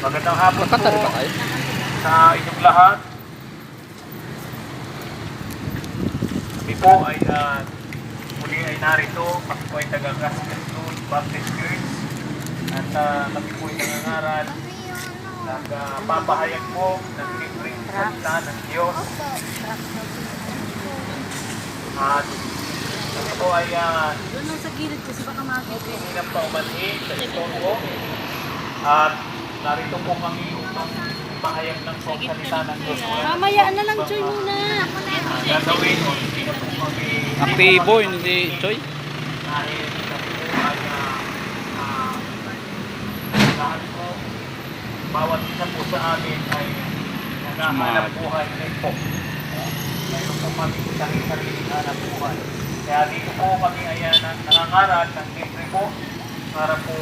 Magandang hapon po Nakanta rin ba kayo? sa inyong lahat. Kami po ay muli ay narito. Kami po ay taga-Gaston Baptist Church. At kami po ay nangangaral. Nagpapahayag po ng libreng salita ng Diyos. At kami po ay Doon lang sa gilid kasi baka makikita. hinap pa umanhi sa istorbo. At narito po kami upang mahayag ng salita ng Diyos. Mamaya na lang, Joy, muna. Gagawin o hindi na po kami Aktibo, hindi Choy. dahil kami po ay lahat po, bawat isa po sa amin ay naghahanap buhay rin po. Mayroon po kami sarili-sariling hanap buhay. Kaya dito po kami ay nangangaral ng libre po para po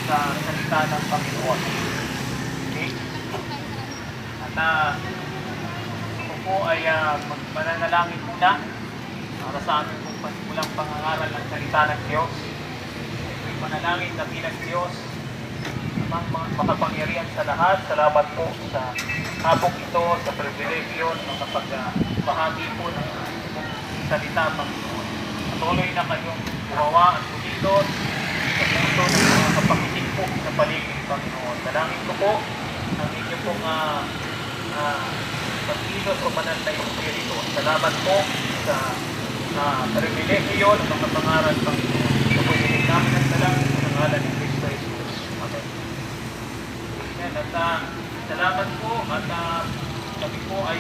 sa salita ng Panginoon. Okay? At ito po ay mananalangin muna para sa aming pong pasimulang pangangaral ng salita ng Diyos. Ito'y manalangin na bilang Diyos namang makapangyarihan sa lahat. Salamat po sa habok ito, sa pribilegyo ng pagbahagi po ng salita, Panginoon. Patuloy na kayong gumawa at pumilot sa puso ng mga kapakinig po sa paligid, Panginoon. Dalangin ko po ang inyo pong pagkilos o banal na Espiritu. Salamat po sa pribilegyo ng mga pangaral, Panginoon. Ito po yung namin ang dalangin sa ngalan ni Cristo Jesus. Amen. Amen. At salamat po at kami po ay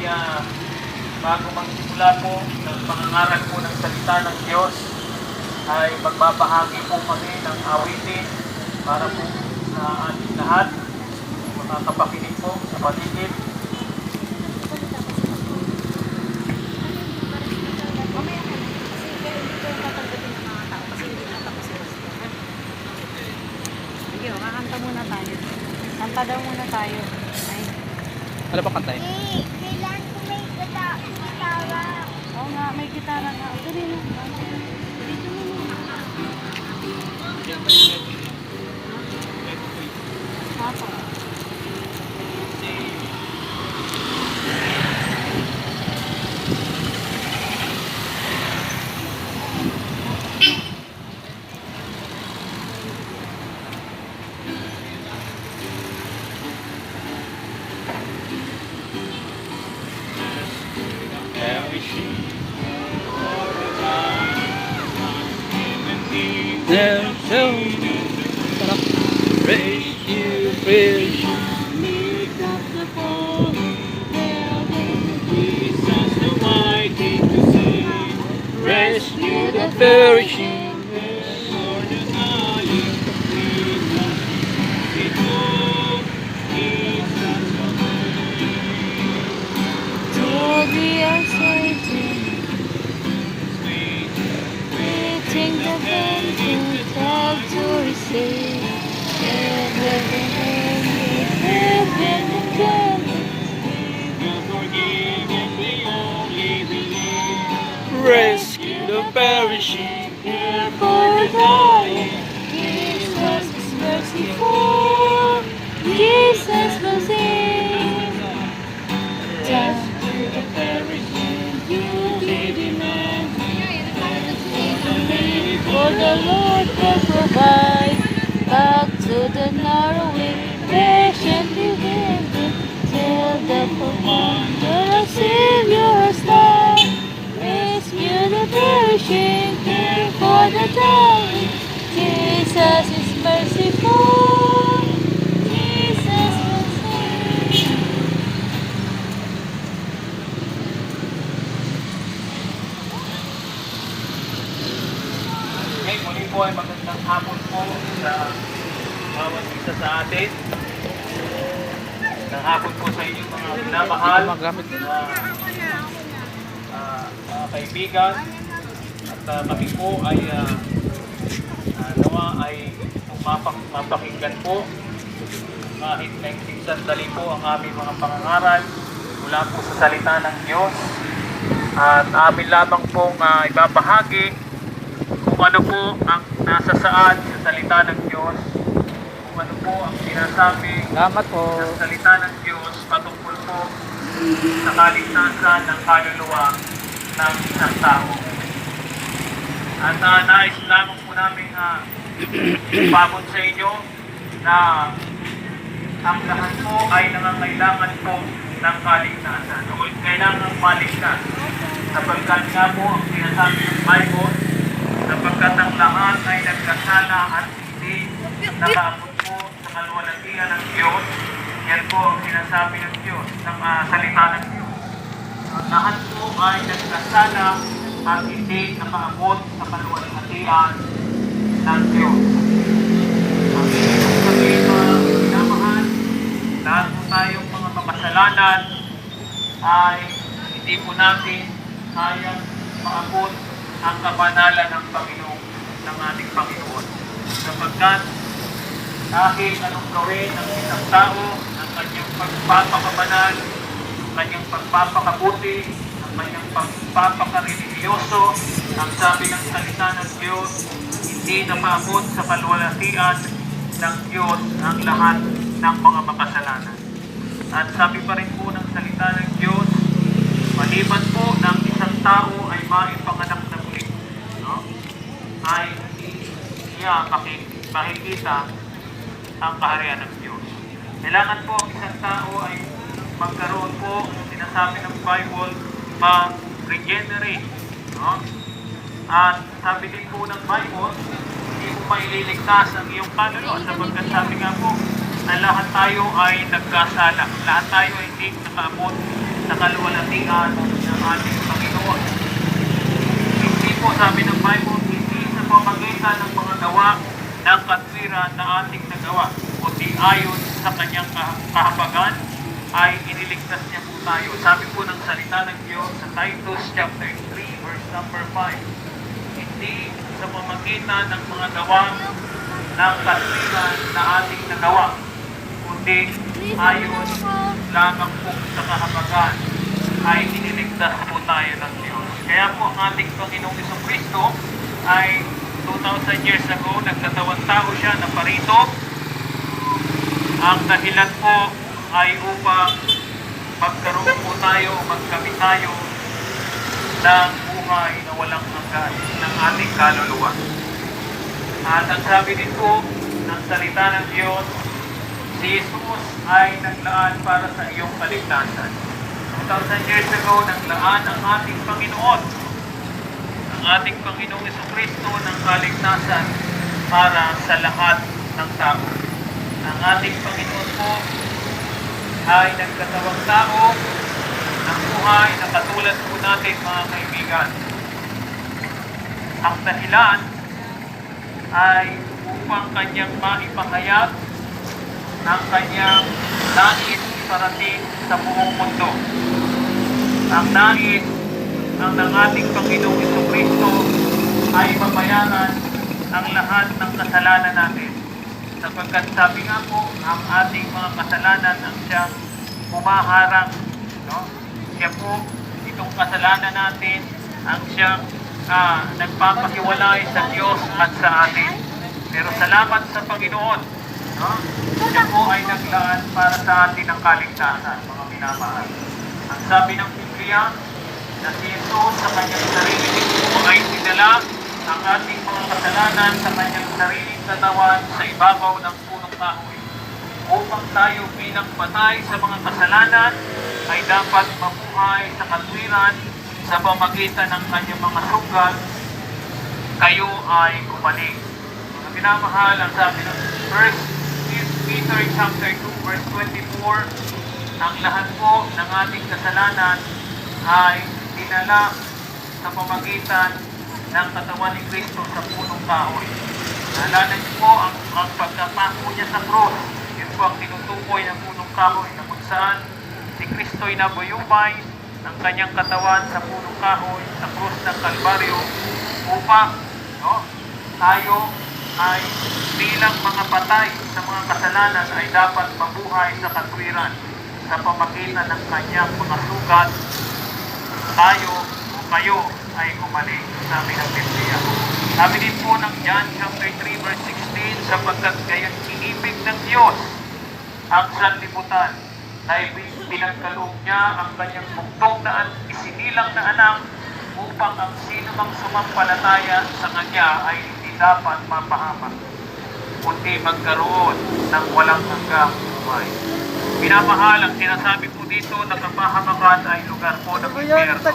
bago magsimula po ng pangangaral po ng salita ng Diyos ay magbabahagi po kami ng awitin para po sa ating lahat mga kapakinig po sa paligid. Mamaya na. Kasi pero hindi ko tatanggapin ng mga tao kasi hindi natapos sila sila. Sige, kakanta muna tayo. Kanta daw muna tayo. Ay. Ano ba kantahin? Kailan ko may gitara? Oo nga, may gitara nga. Dali na. Dito muna. Papa. Now show praise you, praise you. Lift up the phone. Jesus the mighty to save, Rescue the perishing. for the dying to freedom. It all Jesus To the uncertain, waiting the vengeance God to receive. Heaven and heaven, the forgiven, the only believe. Rescue the perishing. here for the dying. Jesus is merciful. Jesus loves him. Just to the perishing, you be demand. For the Lord will provide. Back to the narrow way, patiently waiting till the commander of Savior's life. Rescue the perishing, care for the dying. Jesus is merciful. Jesus will save. Okay, muli po ay magandang hapon po sa bawat isa sa atin. Magandang hapon po sa inyong mga minamahal, Magamit din. mga kaibigan. At kami po ay nawa ay mapakinggan po kahit nainting sandali po ang aming mga pangangaral mula po sa salita ng Diyos. At amin lamang pong ibabahagi kung ano po ang nasa saad sa salita ng Diyos, kung ano po ang sinasabi Salamat po. ng salita ng Diyos patungkol po sa kaligtasan ng kaluluwa ng isang tao. At nais lamang po namin ipabot sa inyo na ang lahat po ay nangangailangan po ng kaligtasan o kailangan maligtas. Sapagkat nga po ang sinasabi ng Bible, sapagkat ang lahat ay nagkasala at hindi nakaabot po sa kaluwalhatian ng Diyos. Yan po ang sinasabi ng Diyos, ng salita ng Diyos. Ang lahat po ay nagkasala at hindi nakaabot sa kaluwalhatian ng Diyos. Ang ibig sabihin mga minamahal, lahat po tayong mga makasalanan ay hindi po natin kayang maabot ang kabanalan ng Panginoon, ng ating Panginoon. Sapagkat kahit anong gawin ng isang tao, ang kanyang pagpapakabanal, ang kanyang pagpapakabuti, ang kanyang pagpapakareligiyoso, ang sabi ng salita ng Diyos, hindi na maabot sa kaluwalhatian ng Diyos ang lahat ng mga makasalanan. At sabi pa rin po ng salita ng Diyos, maliban po ng isang tao ay maipanganak na muli, no? Ay hindi niya makikita ang kaharian ng Diyos. Kailangan po ang isang tao ay magkaroon po, sinasabi ng Bible, ma-regenerate, no? At sabi din po ng Bible, hindi mo maililigtas ang iyong kaluluwa sapagkat sabi nga po na lahat tayo ay nagkasala. Lahat tayo ay hindi nakaabot sa kaluwalhatian ng ating Panginoon. Hindi po sabi ng Bible, hindi sa pamagitan ng mga gawa ng katwiran na ating nagawa, kundi ayon sa kanyang kahabagan ay iniligtas niya po tayo. Sabi po ng salita ng Diyos sa Titus chapter 3 verse number 5, hindi sa pamagitan ng mga gawa ng katwiran na ating nagawa, kundi ayon lamang po sa kahabagan ay iniligtas po tayo ng Diyos. Kaya po ang ating Panginoong Jesucristo ay 2,000 years ago, nagkatawang tao siya na parito. Ang dahilan po ay upang magkaroon po tayo, magkamit tayo ng buhay na walang hanggan ng ating kaluluwa. At ang sabi din po ng salita ng Diyos, si Jesus ay naglaan para sa iyong kaligtasan. 2,000 years ago, naglaan ang ating Panginoon, ang ating Panginoong Jesucristo ng kaligtasan para sa lahat ng tao. Ang ating Panginoon po ay nagkatawang tao ng buhay na katulad po natin mga kaibigan. Ang dahilan ay upang kanyang maipahayag ang kanyang nais iparating sa buong mundo. Ang nais ang ng ating Panginoong Jesucristo ay mabayaran ang lahat ng kasalanan natin. Sapagkat sabi nga po, ang ating mga kasalanan ang siyang humaharang, no? Siya po, itong kasalanan natin, ang siyang nagpapahiwalay sa Diyos at sa atin. Pero salamat sa Panginoon, no? Siya po ay naglaan para sa atin ng kaligtasan, mga minamahal. Ang sabi ng Biblia, na si Jesus sa kanyang sarili po ay sinala ang ating mga kasalanan sa kanyang sariling katawan sa ibabaw ng punong kahoy. Upang tayo bilang patay sa mga kasalanan ay dapat mabuhay sa katwiran sa pamagitan ng kanyang mga sugat, kayo ay gumaling. Mga pinamahal, ang sabi ng 1 Peter chapter 2 verse 24, ang lahat po ng ating kasalanan ay dinala sa pamagitan ng katawan ni Kristo sa punong kahoy. Naalala niyo po ang pagkapako niya sa cross. Yun po ang tinutukoy ng punong kahoy na kung saan si Kristo'y nabuyubay ng kanyang katawan sa punong kahoy sa cross ng Kalbaryo upang tayo ay bilang mga patay sa mga kasalanan ay dapat mabuhay sa katwiran sa pamagitan ng kanyang mga sugat. Tayo o kayo ay gumaling, sabi ng Biblia. Sabi din po ng John chapter 3 verse 16, sapagkat gayon inibig ng Diyos ang sanlibutan na pinagkaloob niya ang kanyang bugtong na isinilang na anak upang ang sino mang sumampalataya sa kanya ay hindi dapat mapahamak, kundi magkaroon ng walang hanggang buhay. Minamahal, ang sinasabi po dito na kapahamakan ay lugar po ng impyerno.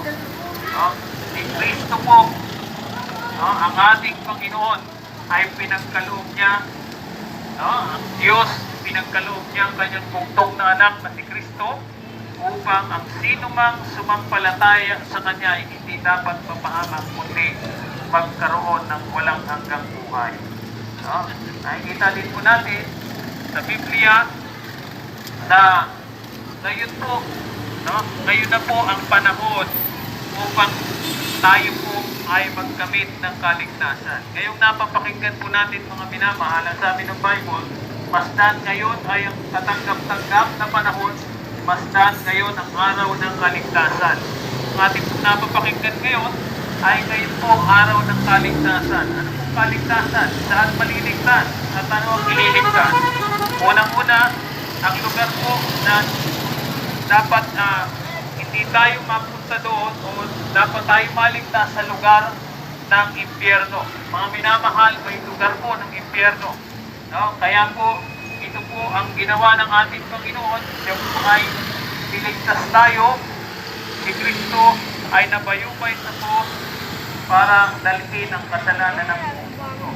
No? Si Kristo po, no, ang ating Panginoon ay pinagkaloob niya, no, ang Diyos pinagkaloob niya ang kanyang bugtong na anak na si Kristo upang ang sino mang sumampalataya sa kanya ay hindi dapat mapahamak kundi magkaroon ng walang hanggang buhay. No? Nakikita din po natin sa Biblia na ngayon po, no, ngayon na po ang panahon upang tayo po ay magkamit ng kaligtasan. Ngayong napapakinggan po natin mga minamahal, ang sabi ng Bible, masdan ngayon ay ang katanggap-tanggap na panahon, masdan ngayon ang araw ng kaligtasan. Ang ating napapakinggan ngayon ay ngayon po ang araw ng kaligtasan. Ano pong kaligtasan? Saan maliligtas? At ano ang ililigtas? Unang-una, ang lugar po na dapat hindi tayo mapunta doon o dapat tayo maligtas sa lugar ng impyerno. Mga minamahal, may lugar po ng impyerno. No? Kaya po, ito po ang ginawa ng ating Panginoon. Siya po ay niligtas tayo. Si Kristo ay nabayubay sa po para dalhin ang kasalanan ng mundo.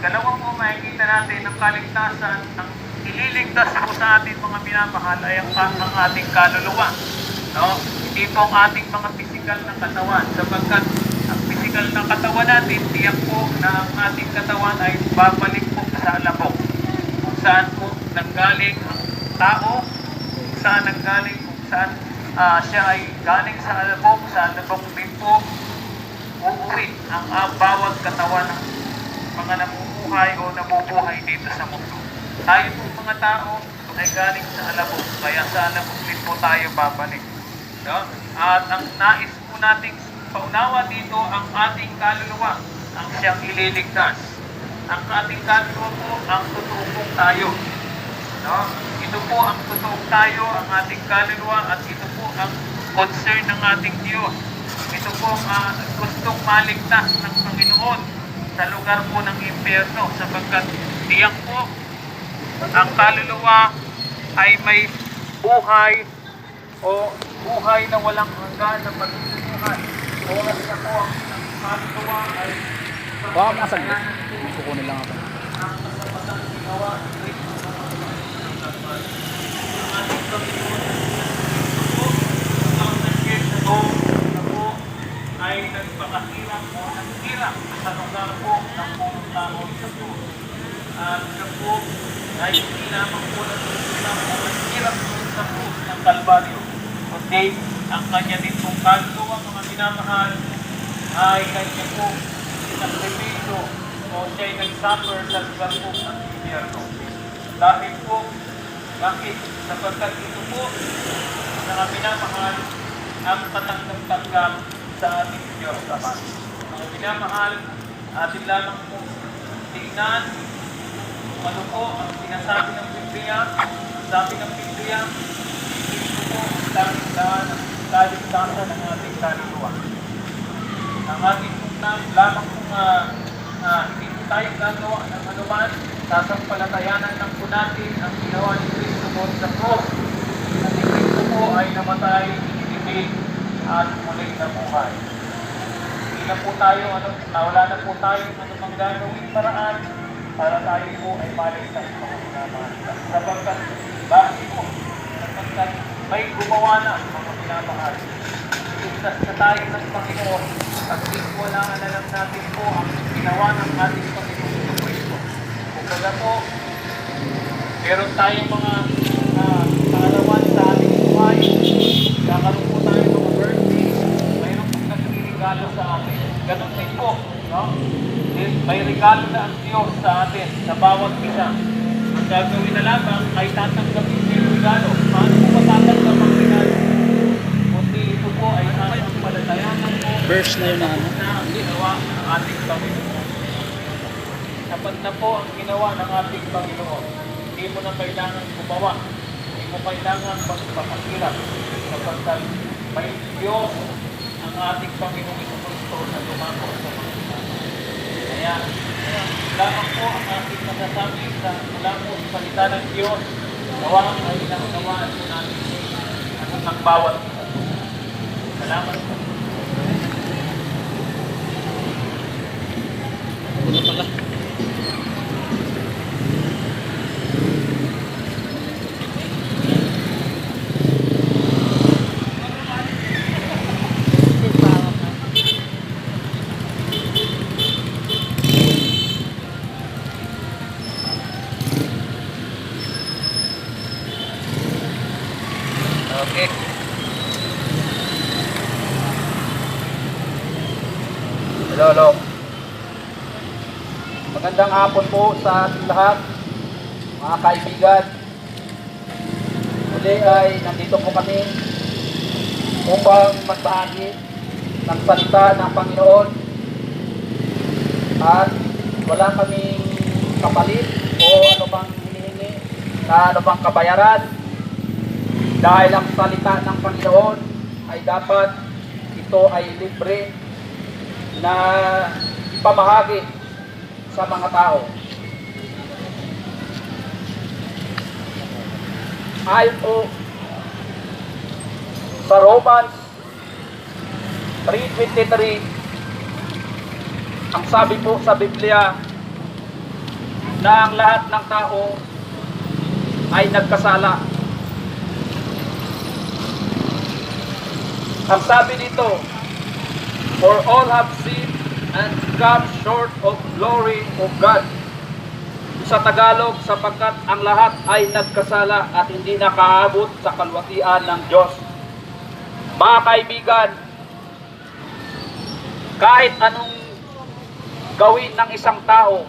Dalawang po makikita natin ang kaligtasan, ang ililigtas po sa ating mga minamahal ay ang ating kaluluwa. No? Hindi po ang ating mga pisikal na katawan, sapagkat ang pisikal na katawan natin, tiyak po na ang ating katawan ay babalik po sa alabok. Kung saan po nanggaling ang tao, kung saan nanggaling, kung saan siya ay galing sa alabok, sa alabok din po uuwi ang bawat katawan ng mga nabubuhay o nabubuhay dito sa mundo. Tayo po mga tao ay galing sa alabok, kaya sa alabok din po tayo babalik. No? At ang nais po nating paunawa dito ang ating kaluluwa, ang siyang ililigtas. Ang ating kaluluwa po ang tutuong tayo. No? Ito po ang tutuong tayo, ang ating kaluluwa, at ito po ang concern ng ating Diyos. Ito po ang gustong maligtas ng Panginoon sa lugar po ng impyerno, sapagkat tiyak po ang kaluluwa ay may buhay o buhay na walang hanggan na pagbubuhay. Oras na po ang kaluluwa ay Baka masaglit. Kukunin lang ako. ang kasapatang ginawa ng Kristo sa mga kapatid. Ang ating Panginoon po, ang nag-get na po ay nagpakahirap o naghirap sa lugar po ng buong tao sa po. At siya po ay hindi lamang po nagpapalap o naghirap sa po ng Kalbaryo. Kundi ang kanya din pong kaluluwa, mga minamahal, ay kanya po sakripisyo o siya ay nag-suffer sa lugar po ng impyerno. Dahil po, bakit? Sapagkat ito po, mga minamahal, ang katanggap-tanggap sa ating Diyos. Mga minamahal, atin lamang po tingnan kung ano po ang sinasabi ng Biblia. Sabi ng Biblia, ito po ang tanging daan ng kaligtasan ng ating kaluluwa. Ang ating lamang kung hindi po tayo gagawa ng anuman, sasampalatayanan lang po natin ang ginawa ni Kristo po sa cross. At si Kristo po ay namatay, inibig, at muling nabuhay. Hindi na po tayo, wala na po tayo anumang gagawin paraan para tayo po ay maligtas mga minamahal. Sapagkat, bakit po? Sapagkat may gumawa na mga minamahal. Iligtas na tayo ng Panginoon at wala na lang natin po ang ginawa ng ating Panginoon sa Kristo. Kung baga po, meron tayong mga kaalawan sa ating buhay, kakaroon po tayo ng mga birthday, mayroon pong nagregalo sa atin. Ganun din po, no? May regalo na ang Diyos sa atin, sa bawat isa. Ang gagawin na lamang ay tatanggapin niyo yung regalo. Paano po matatanggap ang regalo? Kundi ito po ay ating palatayanan po Verse na yun na ano. na ang ginawa ng ating Panginoon. sapat na po ang ginawa ng ating Panginoon. Hindi mo na kailangan gumawa. Hindi mo kailangan magpapakirap. Sapagkat may Diyos ang ating Panginoong Kristo na dumako sa mga tao. Kaya, lamang po ang ating masasabi sa mula po sa salita ng Diyos. Gawa ay nangawaan po natin ang bawat isa. Salamat po. Ano pala? Okay. Hello. Magandang hapon po sa ating lahat, mga kaibigan. Muli ay nandito po kami upang magbahagi ng salita ng Panginoon at wala kaming kapalit o ano bang hinihingi na ano bang kabayaran dahil ang salita ng Panginoon ay dapat ito ay libre na ipamahagi sa mga tao. Ayon po sa Romans 3:23, ang sabi po sa Biblia na ang lahat ng tao ay nagkasala. Ang sabi dito, for all have sinned and come short of glory of God. Sa Tagalog, sapagkat ang lahat ay nagkasala at hindi nakaabot sa kalwatian ng Diyos. Mga kaibigan, kahit anong gawin ng isang tao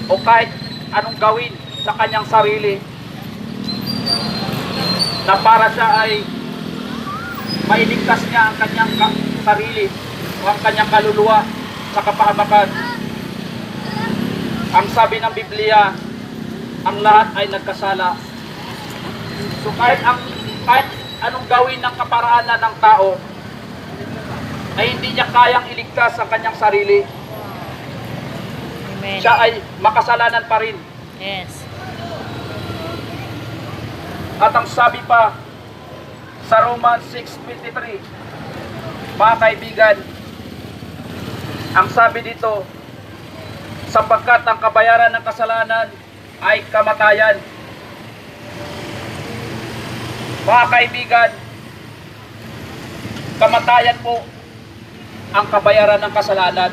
o kahit anong gawin sa kanyang sarili na para siya ay mailigtas niya ang kanyang sarili o ang kanyang kaluluwa sa kapahamakan. Ang sabi ng Biblia, ang lahat ay nagkasala. So kahit anong gawin ng kaparaanan ng tao ay hindi niya kayang iligtas ang kanyang sarili. Amen. Siya ay makasalanan pa rin. Yes. At ang sabi pa sa Romans 6:23, mga kaibigan, ang sabi dito, sapagkat ang kabayaran ng kasalanan ay kamatayan. Mga kaibigan, kamatayan po ang kabayaran ng kasalanan.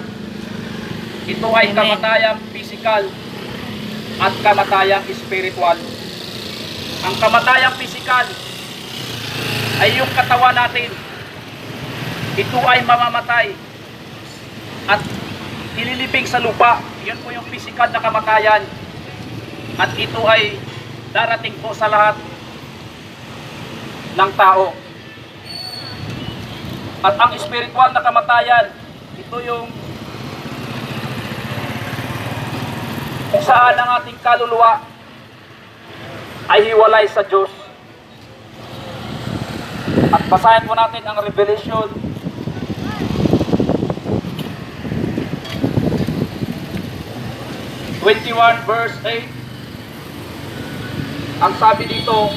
Ito ay Amen. kamatayang physical at kamatayang spiritual. Ang kamatayang physical ay yung katawan natin. Ito ay mamamatay at ililibing sa lupa. Yun po yung physical na kamatayan. At ito ay darating po sa lahat ng tao. At ang spiritual na kamatayan, ito yung kung saan ang ating kaluluwa ay hiwalay sa Diyos. At basahin po natin ang Revelation 21 verse 8. Ang sabi dito,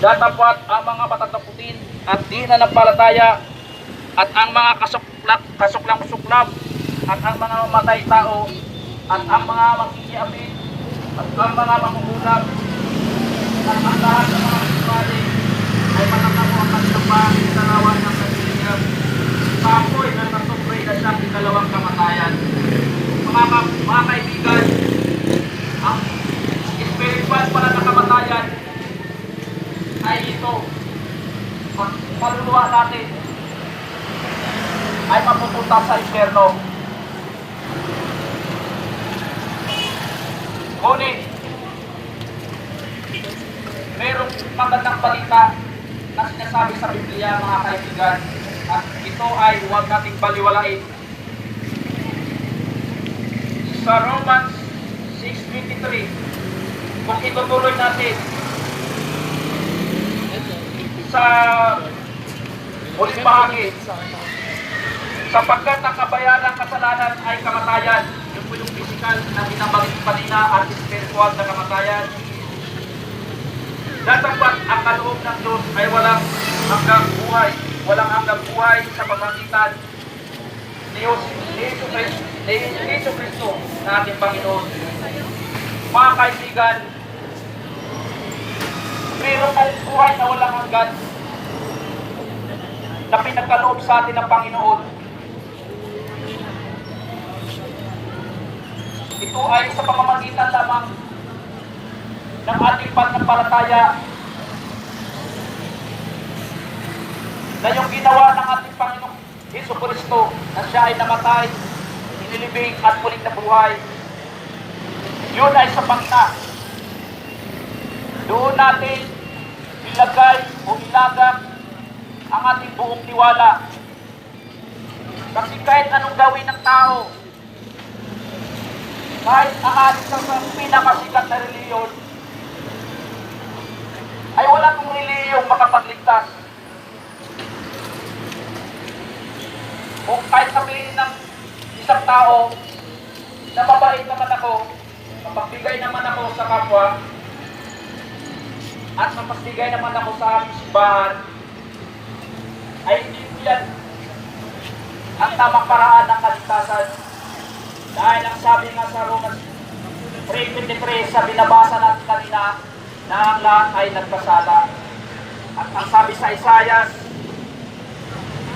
datapwat ang mga matataputin at di nananampalataya at ang mga kasuklam-suklab at ang mga matay tao at ang mga makikiapin at ang mga mangugulag at ang lahat ng mga sumali ay matatamo ang kanilang pangitarawan ng kanilang sa apoy na nasupray na siyang ikalawang kamatayan. Mga kaibigan, ang spiritual pala na kamatayan ay ito. Ang kaluluwa natin ay mapupunta sa impyerno. Ngunit, mayroong magandang balita na sinasabi sa Biblia, mga kaibigan, at ito ay huwag nating baliwalain. Sa Romans 6:23, kung itutuloy natin sa huling bahagi, sapagkat ang kabayaran ng kasalanan ay kamatayan. Yun po yung physical na binabanggit kanina at spiritual na kamatayan. Datapot ang kaloob ng Diyos ay walang hanggang buhay. Walang hanggang buhay sa pamamagitan ni Yesu Cristo na ating Panginoon. Mga kaibigan, meron ang buhay na walang hanggan na pinagkaloob sa atin ng Panginoon. Ito ay sa pamamagitan lamang ng ating pananampalataya na yung ginawa ng ating Panginoong Hesus Kristo na siya ay namatay, inilibing at muling nabuhay. Yun ay sapat na. Doon natin ilagay o ilagak ang ating buong tiwala. Kasi kahit anong gawin ng tao, kahit ang ating sa pinakasikat na reliyon, ay wala kong reliyong makapagligtas. O kahit sabihin ng isang tao na mabait naman ako, mapagbigay naman ako sa kapwa, at mapagbigay naman ako sa aming simbahan, ay hindi ko yan ang tamang paraan ng kaligtasan. Dahil ang sabi nga sa Romans 3:23 sa binabasa natin kanina, na ang lahat ay nagkasala. At ang sabi sa Isaiah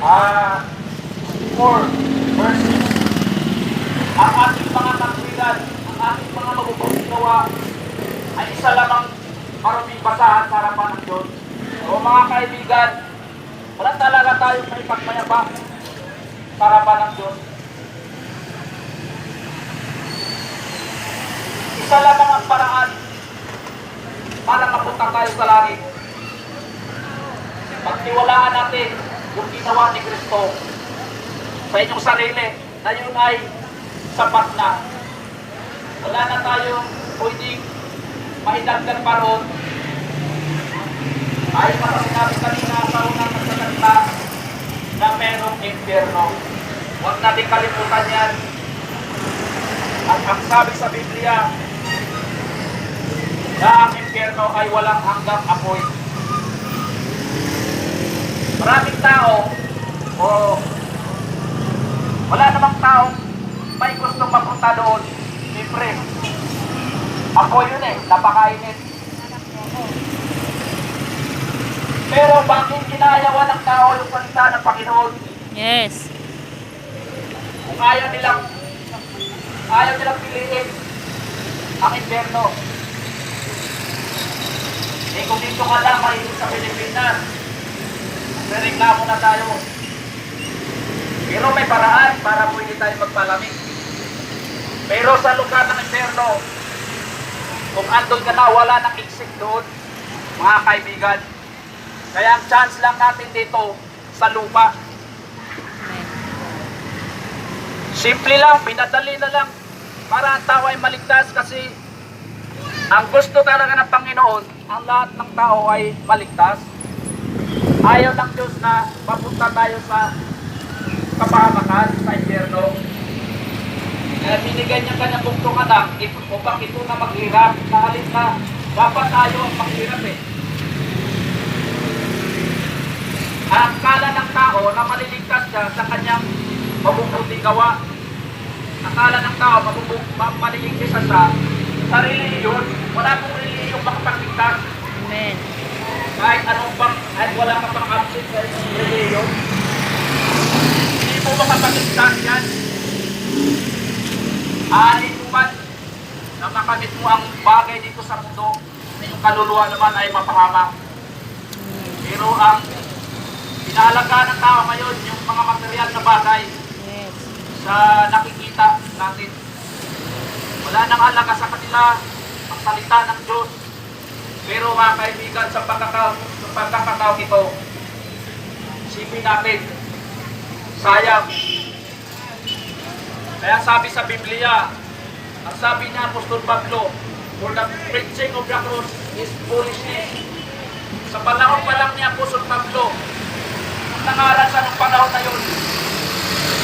4:6, ang ating mga katwiran, ang ating mga mabubuting gawa ay isa lamang maruming basahan sa harapan ng Diyos. O mga kaibigan, wala talaga tayong may pagmayabang sa harapan ng Diyos. Isa lamang ang paraan para mapunta tayo sa langit. Pagtiwalaan natin yung ginawa ni Kristo sa inyong sarili, na yun ay sapat na. Wala na tayong pwedeng maidagdag pa roon. Ay sa sinabi kanina sa unang nagsasalita na merong impyerno. Huwag natin kalimutan yan. At ang sabi sa Biblia, na ang impyerno ay walang hanggang apoy. Maraming tao, o wala namang tao may gustong mapunta doon. Siyempre, apoy yun napakainit. Pero bakit ginayawan ng tao yung salita ng Panginoon? Yes. Kung ayaw nilang piliin ang impyerno. Kung dito ka lang mahilig sa Pilipinas, reklamo na tayo. Pero may paraan para pwede tayo magpalamig. Pero sa lugar ng impyerno, kung andun ka na, wala nang exit doon, mga kaibigan. Kaya ang chance lang natin dito sa lupa. Simple lang, pinadali na lang para ang tao ay maligtas, kasi ang gusto talaga ng Panginoon, ang lahat ng tao ay maligtas. Ayaw ng Diyos na mapunta tayo sa kapahamakan, sa impyerno. Kaya binigay niya kanyang buktong anak upang ito na maghirap. Nahalin na dapat tayo ang maghirap Ang akala ng tao na maliligtas siya sa kanyang mabubuting gawa. Akala ng tao maliligtas siya sa reliyon. Wala pong reliyong makapagligtas. Amen. Kahit anong kahit wala ka pang absent sa reliyon, hindi mo makapagligtas yan. Aanin mo man na makamit mo ang bagay dito sa mundo, na yung kaluluwa naman ay mapahamak. Pero ang inaalagaan ng tao ngayon, yung mga material na bagay, Yes. sa nakikita natin. Wala nang halaga sa kanila ang salita ng Diyos. Pero mga kaibigan, sa pagkakataon ito, isipin natin sayang. Kaya sabi sa Biblia, ang sabi niya Apostol Pablo, for the preaching of the cross is foolishness. Sa panahon pa lang ni Apostol Pablo, nangaral siya ng panahon na yun,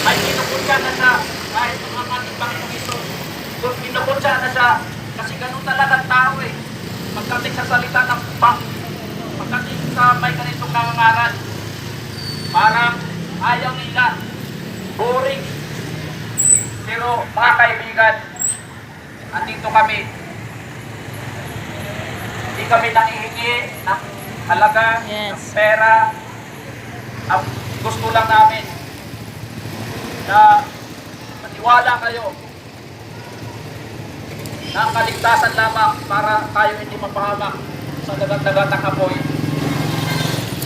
ay kinukutya na siya kahit ang ating Panginoong Hesus. Kinukutya na siya kasi ganun talaga ang tao eh. Pagdating sa salita ng pagdating sa may ganitong nangangaral, parang ayaw nila, boring. Pero mga kaibigan, andito kami. Hindi kami nangihingi ng halaga, ng pera. Ang gusto lang namin na maniwala kayo na ang kaligtasan lamang para tayo hindi mapahamak sa dagat-dagat ng apoy.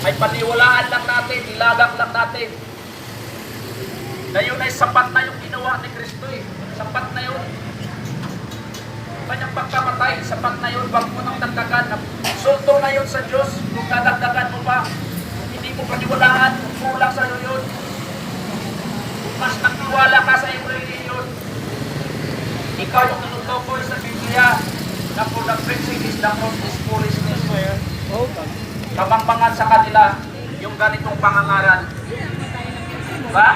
Ay paniwalaan lang natin, ilagak lang natin na yun ay sapat na yung ginawa ni Kristo eh. Sapat na yun. Kanyang pagkamatay, sapat na yun. Huwag mo nang dagdagan. Sulto na yun sa Diyos. Kung dadagdagan mo pa, hindi mo paniwalaan, kulang sa iyo yun. Kung mas nagtiwala ka sa iyong religion, ikaw yung tinutukoy sa Biblia na for the preaching is the cross is foolishness. Kamangmangan sa kanila yung ganitong pangangaral. Diba?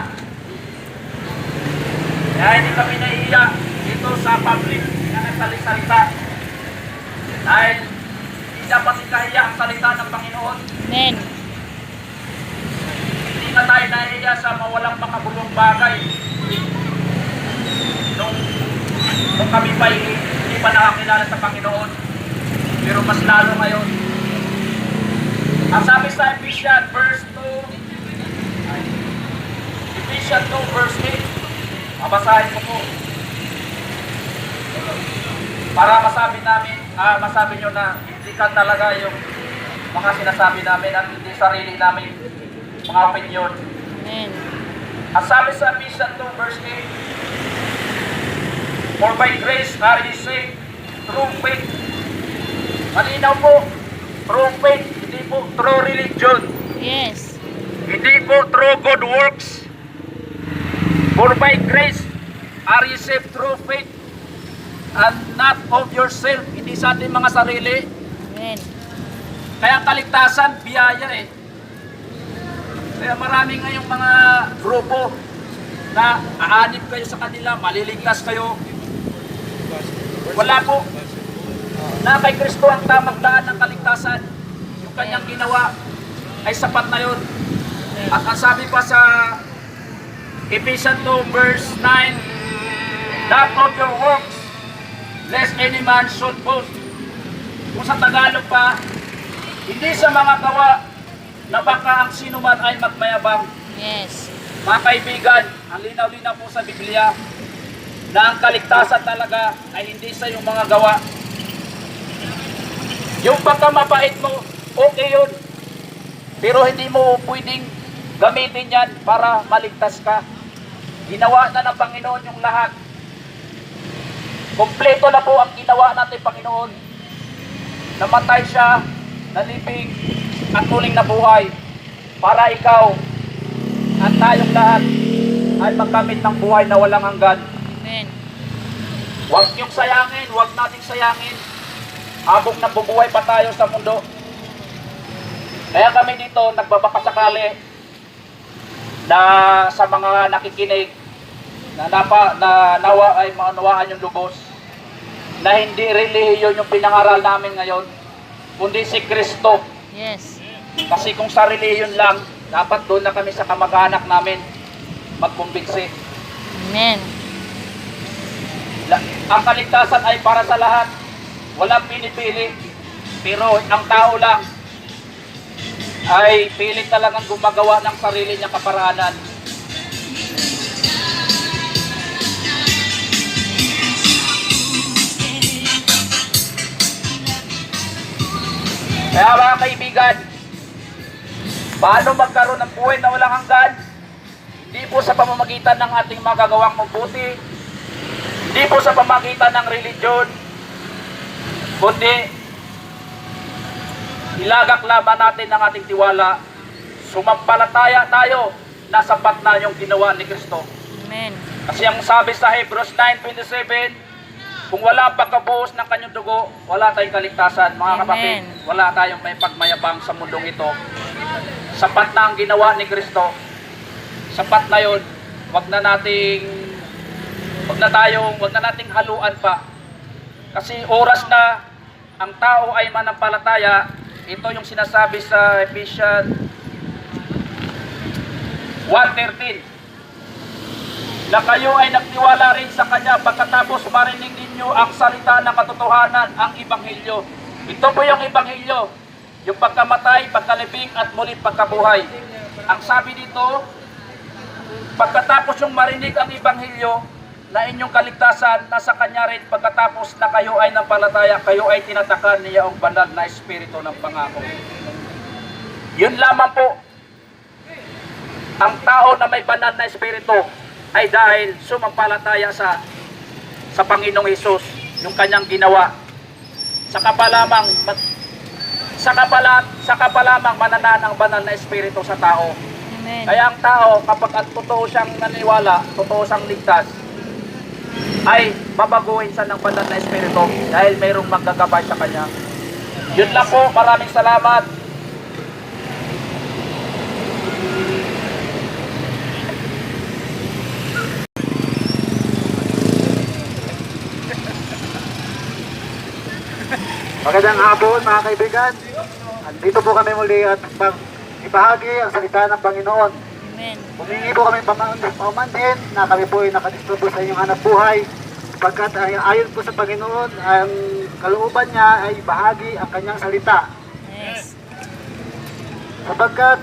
Kaya hindi kami nahihiya dito sa public na nagsalita. Dahil hindi dapat ikahiya ang salita ng Panginoon. Amen. Hindi na tayo nahihiya sa mawalang makabulong bagay. Nung kami pa hindi pa nakakilala sa Panginoon. Pero mas lalo ngayon. Ang sabi sa Ephesians verse 2 verse 8, mabasahin ko po. Para masabi nyo na hindi ka talaga yung mga sinasabi namin at hindi sarili namin mga opinion. Amen. Ang sabi sa Ephesians 2 verse 8, for by grace are ye saved through faith. Malinaw po, through faith, hindi po through religion. Yes. Hindi po through good works. For by grace are ye saved through faith and not of yourself. Hindi sa ating mga sarili. Amen. Kaya kaligtasan, biyaya eh. Kaya marami ngayong mga grupo na aanib kayo sa kanila, maliligtas kayo. Wala po. Na kay Kristo ang tamang daan ng kaligtasan. Yung kanyang ginawa ay sapat na yun. At ang sabi pa sa Ephesians 2 verse 9, not of your works, lest any man should boast. Kung sa Tagalog pa, hindi sa mga gawa na baka ang sino man ay magmayabang. Yes. Mga kaibigan, ang linaw-linaw po sa Biblia na ang kaligtasan talaga ay hindi sa iyong mga gawa. Yung pagkamapait mo, okay yun. Pero hindi mo pwedeng gamitin yan para maligtas ka. Ginawa na ng Panginoon yung lahat. Kompleto na po ang ginawa natin, Panginoon. Namatay siya, nalibing, at muling nabuhay para ikaw at tayong lahat ay magkamit ng buhay na walang hanggan. Amen. Huwag niyong sayangin, huwag nating sayangin. Habang nabubuhay pa tayo sa mundo. Kaya kami dito nagbabakasakali na sa mga nakikinig na nawa ay maunawaan yung lubos na hindi relihiyon yung pinangaral namin ngayon, kundi si Kristo. Yes. Kasi kung sa relihiyon lang, dapat doon na kami sa kamag-anak namin magkumbinsi. Amen. Ang kaligtasan ay para sa lahat. Walang pinipili. Pero ang tao lang ay pilit talagang gumagawa ng sarili niyang kaparaanan. Kaya mga kaibigan, paano magkaroon ng buhay na walang hanggan? Hindi po sa pamamagitan ng ating magagawang mabuti, hindi po sa pamamagitan ng religion, kundi ilagak laban natin ng ating tiwala. Sumampalataya tayo na sapat na yung ginawa ni Kristo. Amen. Kasi ang sabi sa Hebrews 9:27, kung wala ang pagkabuhos ng kanyang dugo, wala tayong kaligtasan. Mga kapatid, Amen. wala tayong may pagmayabang sa mundong ito. Sapat na ang ginawa ni Kristo. Sapat na yun. Wag na nating haluan pa. Kasi oras na ang tao ay manampalataya. Ito yung sinasabi sa Ephesians 1:13. Na kayo ay nagtiwala rin sa Kanya pagkatapos marinig ninyo ang salita ng katotohanan, ang Ebanghelyo. Ito po yung Ebanghelyo, yung pagkamatay, pagkalibing at muli pagkabuhay. Ang sabi dito, pagkatapos yung marinig ang Ebanghelyo na inyong kaligtasan, nasa Kanya rin pagkatapos na kayo ay nampalataya, kayo ay tinatakan niya ang banal na Espiritu ng pangako. Yun lamang po, ang tao na may banal na Espiritu ay dahil sumampalataya sa Panginoong Hesus, yung kanyang ginawa. Saka pa lamang mananahan ang banal na Espiritu sa tao. Amen. Kaya ang tao, kapag at totoo siyang naniwala, totoo siyang ligtas, ay babaguhin siya ng banal na Espiritu dahil mayroong maggagabay sa kanya. Yun lang po, maraming salamat. Magandang hapon mga kaibigan. Andito po kami muli at ibahagi ang salita ng Panginoon. Amen. Humingi po kami pamanhin na kami po ay nakadistribo sa inyong hanap buhay. Sapagkat ayon po sa Panginoon, ang kalooban niya ay ibahagi ang kanyang salita. Yes. Sapagkat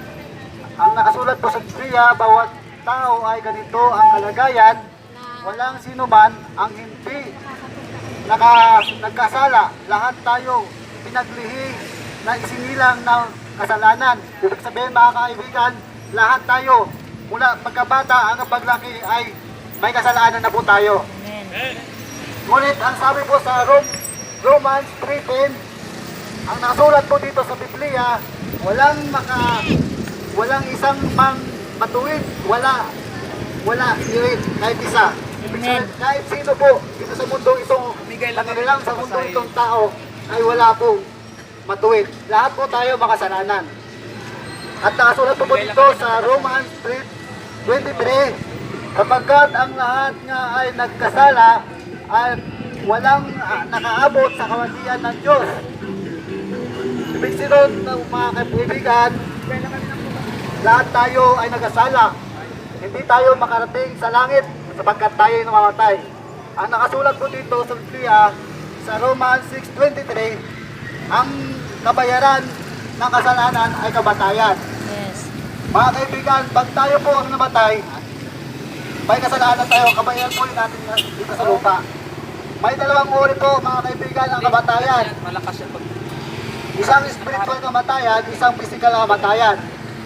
ang nakasulat po sa Biblia, bawat tao ay ganito ang kalagayan. Walang sino man ang hindi nagkasala. Lahat tayo pinaglihi na isinilang ng kasalanan. Ibig sabihin mga kaibigan, lahat tayo mula pagkabata hanggang paglaki ay may kasalanan na po tayo. Amen. Ngunit ang sabi po sa Romans 3:10, ang nakasulat po dito sa Biblia, walang isang matuwid, wala irit kahit isa. Amen. Kahit sino po dito sa mundong itong lang sa mundong itong tao ay wala pong matuwid. Lahat po tayo makasalanan. At nakasulat po dito sa Romans 3:23, kapagkat ang lahat nga ay nagkasala at walang nakaabot sa kawasian ng Diyos. Ibig sabihin mga kaibigan, lahat tayo ay nagkasala. Hindi tayo makarating sa langit sapagkat tayo ay namamatay. Ang nakasulat po dito sa Biblia sa Romans 6:23, ang kabayaran ng kasalanan ay kamatayan. Yes. Mga kaibigan, pag tayo po ang namatay, may kasalanan tayo, kabayaran po natin dito sa lupa. May dalawang uri po mga kaibigan ang kamatayan. Isang spiritual na kamatayan, isang physical na kamatayan.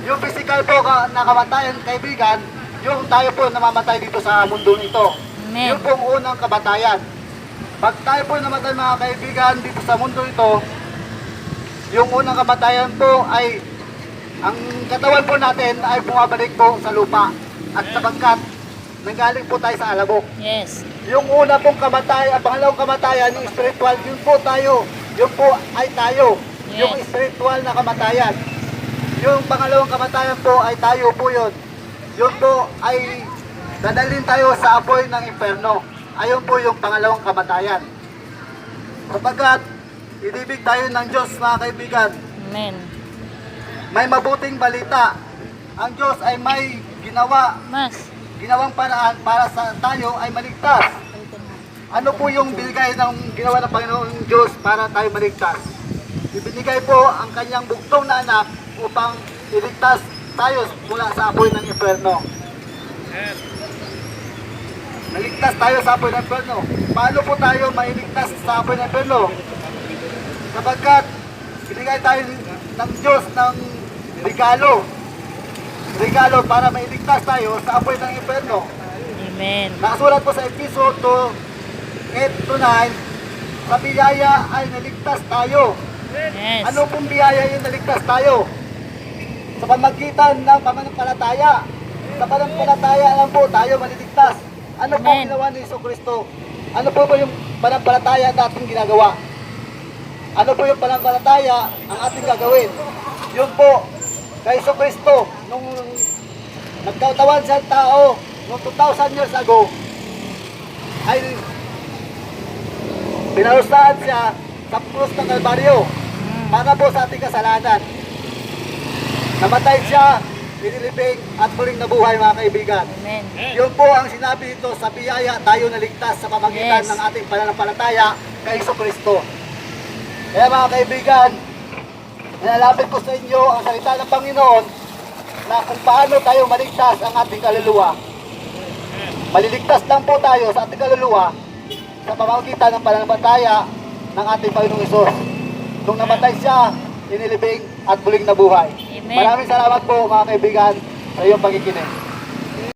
Yung physical po na kamatayan, kaibigan, yung tayo po namamatay dito sa mundo nito. Amen. Yung pong unang kamatayan. Pag tayo po namatay mga kaibigan dito sa mundo ito, yung unang kamatayan po ay ang katawan po natin ay bumabalik po sa lupa. At sapagkat nanggaling po tayo sa alabok. Yes. Yung una pong kamatayan, ang pangalawang kamatayan, yung spiritual, yun po tayo. Yun po ay tayo. Yes. Yung spiritual na kamatayan. Yung pangalawang kamatayan po ay tayo po yun. Yun po ay dadalhin tayo sa apoy ng imperno. Ayun po yung pangalawang kamatayan. Kapagkat inibig tayo ng Diyos mga kaibigan, Amen. may mabuting balita. Ang Diyos ay may ginawang paraan para sa tayo ay maligtas. Ano po yung binigay ng ginawa ng Panginoong Diyos para tayo maligtas? Ibinigay po ang kanyang bugtong na anak upang iligtas tayo mula sa apoy ng inferno. Naligtas tayo sa apoy ng inferno. Paano po tayo mailigtas sa apoy ng inferno? Sapagkat binigay tayo ng Diyos ng regalo para mailigtas tayo sa apoy ng inferno. Amen. Nakasulat po sa Episo 2:8-9, sa biyaya ay naligtas tayo. Yes. Ano pong biyaya yung naligtas tayo? Sa pamagitan ng pananampalataya. Sa pananampalataya lang po tayo maliligtas. Ano po Amen. ginawa ni Jesucristo? Ano po ba yung pananampalataya natin ginagawa? Ano po yung pananampalataya ang ating gagawin? Yun po, kay Jesucristo, nung nagkatawan siya tao, noong 2,000 years ago, ay pinarusahan siya sa krus ng Kalbaryo para po sa ating kasalanan. Namatay siya, inilibing at muling nabuhay mga kaibigan. Amen. Yun po ang sinabi dito sa biyaya tayo naligtas sa pamagitan Yes. ng ating pananampalataya kay Jesucristo. Kaya mga kaibigan, nilalapit ko sa inyo ang salita ng Panginoon na kung paano tayo maligtas ang ating kaluluwa. Maliligtas lang po tayo sa ating kaluluwa sa pamamagitan ng pananampalataya ng ating Panginoong Hesus. Nung namatay siya, inilibing at muling nabuhay. Amen. Maraming salamat po mga kaibigan sa iyong pakikinig.